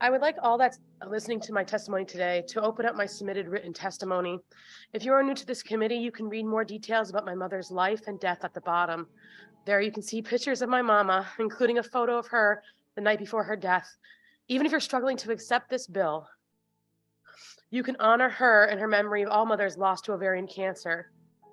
I would like all that's listening to my testimony today to open up my submitted written testimony. If you are new to this committee, you can read more details about my mother's life and death at the bottom. There you can see pictures of my mama, including a photo of her the night before her death. Even if you're struggling to accept this bill, you can honor her and her memory of all mothers lost to ovarian cancer.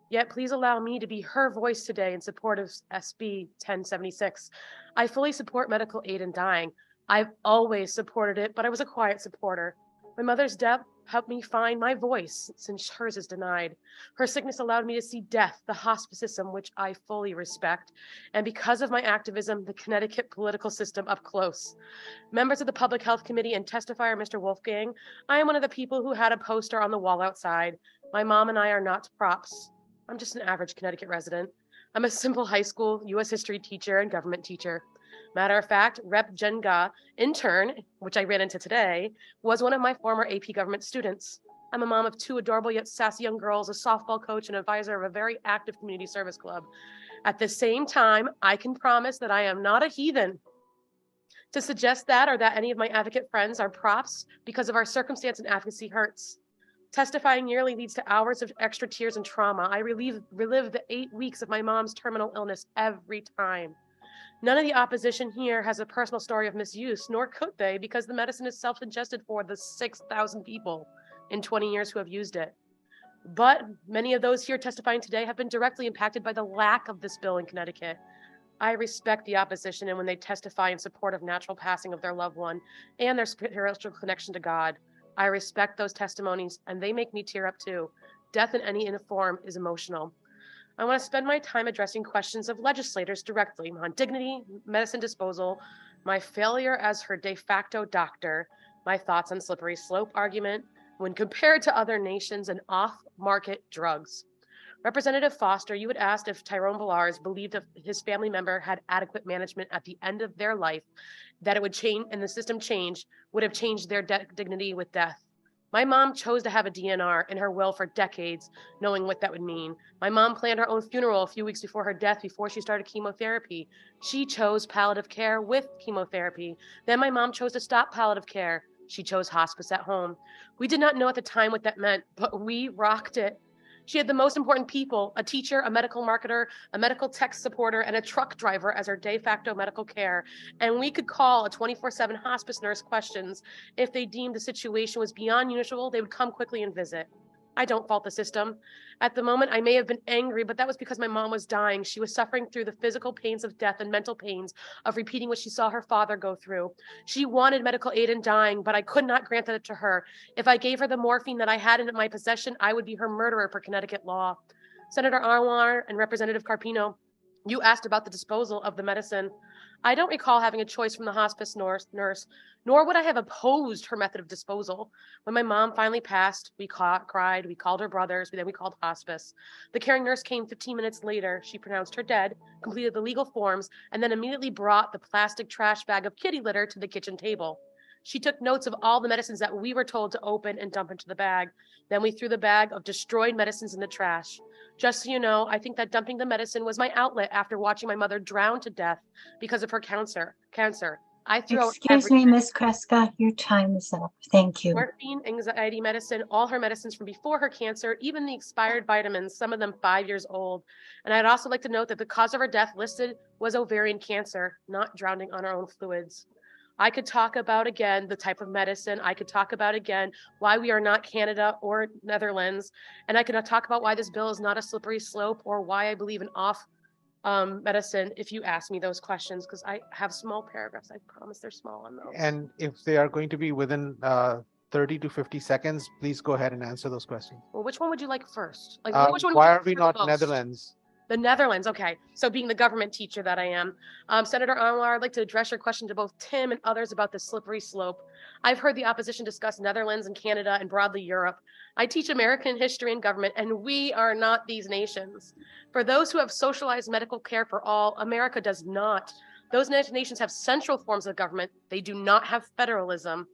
Yet please allow me to be her voice today in support of SB1076. I fully support medical aid in dying. I've always supported it, but I was a quiet supporter. My mother's death helped me find my voice since hers is denied. Her sickness allowed me to see death, the hospice system, which I fully respect, and because of my activism, the Connecticut political system up close. Members of the Public Health Committee and testifier Mr. Wolfgang, I am one of the people who had a poster on the wall outside. My mom and I are not props. I'm just an average Connecticut resident. I'm a simple high school U.S. history teacher and government teacher. Matter of fact, Rep. Jenga intern, which I ran into today, was one of my former AP government students. I'm a mom of two adorable yet sassy young girls, a softball coach, and advisor of a very active community service club. At the same time, I can promise that I am not a heathen. To suggest that or that any of my advocate friends are props because of our circumstance and advocacy hurts. Testifying yearly leads to hours of extra tears and trauma. I relive the 8 weeks of my mom's terminal illness every time. None of the opposition here has a personal story of misuse, nor could they, because the medicine is self-ingested for the 6,000 people in 20 years who have used it. But many of those here testifying today have been directly impacted by the lack of this bill in Connecticut. I respect the opposition and when they testify in support of natural passing of their loved one and their spiritual connection to God. I respect those testimonies, and they make me tear up too. Death in any form is emotional. I want to spend my time addressing questions of legislators directly on dignity, medicine disposal, my failure as her de facto doctor, my thoughts on slippery slope argument when compared to other nations and off-market drugs. Representative Foster, you had asked if Tyrone Bellars believed if his family member had adequate management at the end of their life, that it would change and the system change would have changed their dignity with death. My mom chose to have a DNR in her will for decades, knowing what that would mean. My mom planned her own funeral a few weeks before her death, before she started chemotherapy. She chose palliative care with chemotherapy. Then my mom chose to stop palliative care. She chose hospice at home. We did not know at the time what that meant, but we rocked it. She had the most important people, a teacher, a medical marketer, a medical tech supporter, and a truck driver as her de facto medical care. And we could call a 24/7 hospice nurse questions. If they deemed the situation was beyond usual, they would come quickly and visit. I don't fault the system. At the moment, I may have been angry, but that was because my mom was dying. She was suffering through the physical pains of death and mental pains of repeating what she saw her father go through. She wanted medical aid in dying, but I could not grant it to her. If I gave her the morphine that I had in my possession, I would be her murderer per Connecticut law. Senator Arwar and Representative Carpino, you asked about the disposal of the medicine. I don't recall having a choice from the hospice nurse, nor would I have opposed her method of disposal. When my mom finally passed, we cried, we called her brothers, then we called hospice. The caring nurse came 15 minutes later. She pronounced her dead, completed the legal forms, and then immediately brought the plastic trash bag of kitty litter to the kitchen table. She took notes of all the medicines that we were told to open and dump into the bag. Then we threw the bag of destroyed medicines in the trash. Just so you know, I think that dumping the medicine was my outlet after watching my mother drown to death because of her cancer. I threw out Excuse me, Miss Keska, your time is up. Thank you. morphine, anxiety medicine, all her medicines from before her cancer, even the expired vitamins, some of them 5 years old. And I'd also like to note that the cause of her death listed was ovarian cancer, not drowning on her own fluids. I could talk about again the type of medicine. I could talk about again why we are not Canada or Netherlands. And I could talk about why this bill is not a slippery slope or why I believe in off medicine if you ask me those questions, because I have small paragraphs. I promise they're small on those. And if they are going to be within 30 to 50 seconds, please go ahead and answer those questions. Well, which one would you like first? Like, which one why are we not Netherlands? The Netherlands, okay. So being the government teacher that I am, Senator Anwar, I'd like to address your question to both Tim and others about the slippery slope. I've heard the opposition discuss Netherlands and Canada and broadly Europe. I teach American history and government, and we are not these nations. For those who have socialized medical care for all, America does not. Those nations have central forms of government. They do not have federalism.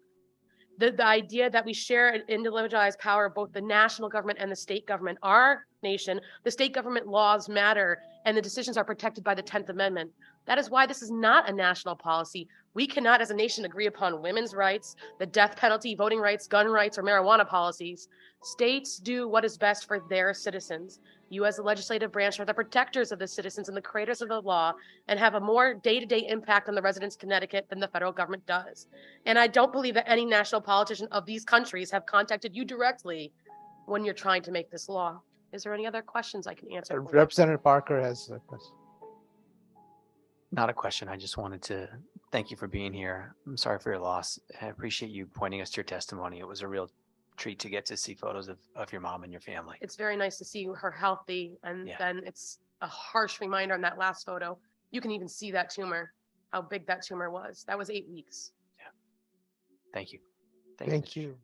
The idea that we share an individualized power of both the national government and the state government. Our nation. The state government laws matter, and the decisions are protected by the 10th Amendment. That is why this is not a national policy. We cannot, as a nation, agree upon women's rights, the death penalty, voting rights, gun rights, or marijuana policies. States do what is best for their citizens. You, as the legislative branch, are the protectors of the citizens and the creators of the law, and have a more day-to-day impact on the residents of Connecticut than the federal government does. And I don't believe that any national politician of these countries have contacted you directly when you're trying to make this law. Is there any other questions I can answer? Representative Parker has a question. Not a question. I just wanted to thank you for being here. I'm sorry for your loss. I appreciate you pointing us to your testimony. It was a real treat to get to see photos of your mom and your family. It's very nice to see her healthy, and then it's a harsh reminder on that last photo. You can even see that tumor, how big that tumor was. That was 8 weeks. Yeah. Thank you. Thank you.